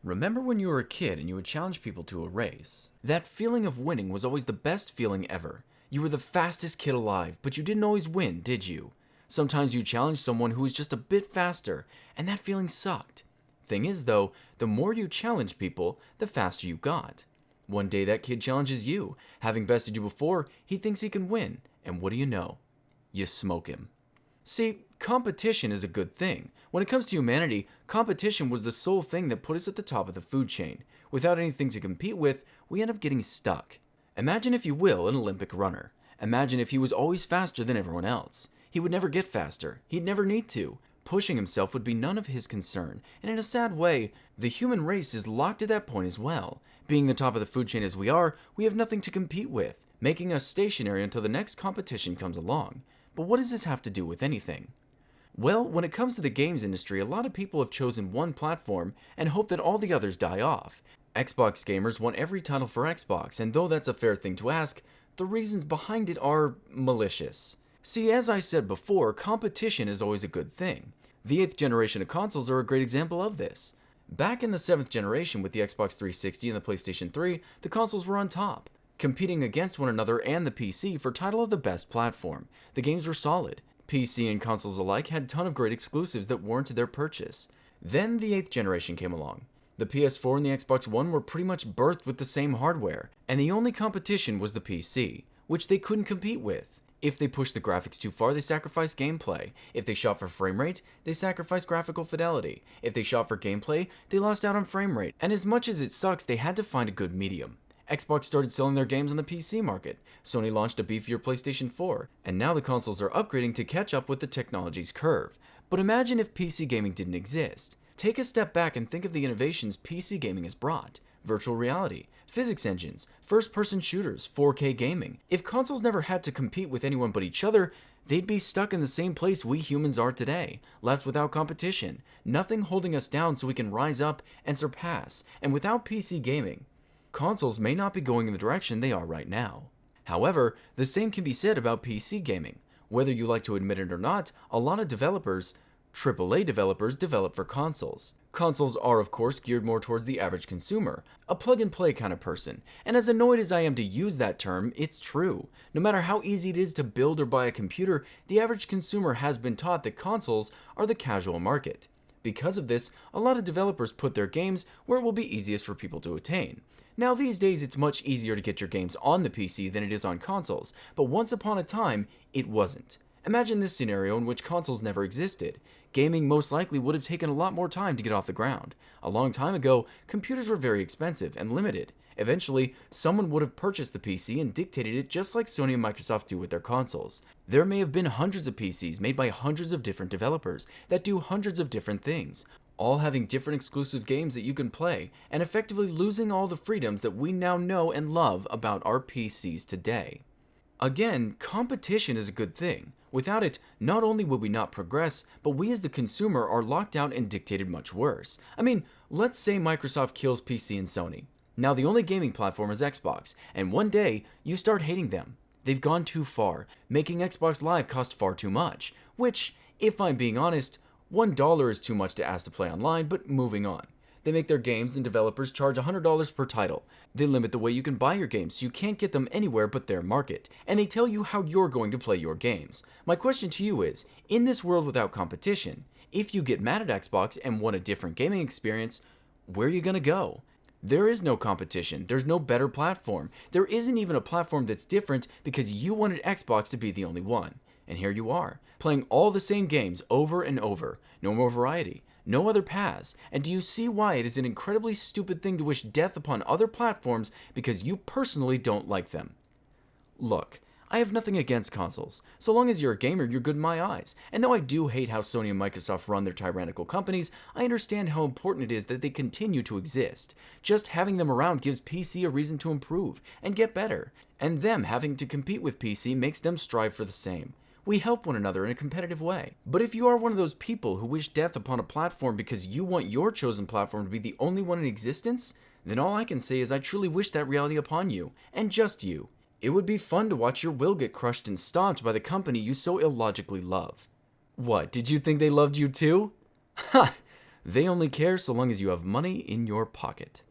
Remember when you were a kid and you would challenge people to a race? That feeling of winning was always the best feeling ever. You were the fastest kid alive, but you didn't always win, did you? Sometimes you challenged someone who was just a bit faster, and that feeling sucked. Thing is though, the more you challenged people, the faster you got. One day that kid challenges you. Having bested you before, he thinks he can win, and what do you know? You smoke him. See, competition is a good thing. When it comes to humanity, competition was the sole thing that put us at the top of the food chain. Without anything to compete with, we end up getting stuck. Imagine, if you will, an Olympic runner. Imagine if he was always faster than everyone else. He would never get faster. He'd never need to. Pushing himself would be none of his concern, and in a sad way, the human race is locked at that point as well. Being the top of the food chain as we are, we have nothing to compete with, making us stationary until the next competition comes along. But what does this have to do with anything? Well, when it comes to the games industry, a lot of people have chosen one platform and hope that all the others die off. Xbox gamers want every title for Xbox, and though that's a fair thing to ask, the reasons behind it are malicious. See, as I said before, competition is always a good thing. The 8th generation of consoles are a great example of this. Back in the 7th generation with the Xbox 360 and the PlayStation 3, the consoles were on top, competing against one another and the PC for title of the best platform. The games were solid. PC and consoles alike had a ton of great exclusives that warranted their purchase. Then the 8th generation came along. The PS4 and the Xbox One were pretty much birthed with the same hardware, and the only competition was the PC, which they couldn't compete with. If they pushed the graphics too far, they sacrificed gameplay. If they shot for frame rate, they sacrificed graphical fidelity. If they shot for gameplay, they lost out on frame rate. And as much as it sucks, they had to find a good medium. Xbox started selling their games on the PC market. Sony launched a beefier PlayStation 4, and now the consoles are upgrading to catch up with the technology's curve. But imagine if PC gaming didn't exist. Take a step back and think of the innovations PC gaming has brought. Virtual reality, physics engines, first-person shooters, 4K gaming. If consoles never had to compete with anyone but each other, they'd be stuck in the same place we humans are today, left without competition, nothing holding us down so we can rise up and surpass. And without PC gaming, consoles may not be going in the direction they are right now. However, the same can be said about PC gaming. Whether you like to admit it or not, a lot of developers, AAA developers, develop for consoles. Consoles are, of course, geared more towards the average consumer, a plug-and-play kind of person, and as annoyed as I am to use that term, it's true. No matter how easy it is to build or buy a computer, the average consumer has been taught that consoles are the casual market. Because of this, a lot of developers put their games where it will be easiest for people to attain. Now these days it's much easier to get your games on the PC than it is on consoles, but once upon a time, it wasn't. Imagine this scenario in which consoles never existed. Gaming most likely would have taken a lot more time to get off the ground. A long time ago, computers were very expensive and limited. Eventually, someone would have purchased the PC and dictated it just like Sony and Microsoft do with their consoles. There may have been hundreds of PCs made by hundreds of different developers that do hundreds of different things, all having different exclusive games that you can play, and effectively losing all the freedoms that we now know and love about our PCs today. Again, competition is a good thing. Without it, not only would we not progress, but we as the consumer are locked out and dictated much worse. I mean, let's say Microsoft kills PC and Sony. Now the only gaming platform is Xbox, and one day, you start hating them. They've gone too far, making Xbox Live cost far too much, which, if I'm being honest, $1 is too much to ask to play online, but moving on. They make their games and developers charge $100 per title. They limit the way you can buy your games so you can't get them anywhere but their market. And they tell you how you're going to play your games. My question to you is, in this world without competition, if you get mad at Xbox and want a different gaming experience, where are you going to go? There is no competition. There's no better platform. There isn't even a platform that's different because you wanted Xbox to be the only one. And here you are, playing all the same games over and over. No more variety. No other paths, and do you see why it is an incredibly stupid thing to wish death upon other platforms because you personally don't like them? Look, I have nothing against consoles. So long as you're a gamer, you're good in my eyes. And though I do hate how Sony and Microsoft run their tyrannical companies, I understand how important it is that they continue to exist. Just having them around gives PC a reason to improve and get better, and them having to compete with PC makes them strive for the same. We help one another in a competitive way. But if you are one of those people who wish death upon a platform because you want your chosen platform to be the only one in existence, then all I can say is I truly wish that reality upon you, and just you. It would be fun to watch your will get crushed and stomped by the company you so illogically love. What, did you think they loved you too? Ha! They only care so long as you have money in your pocket.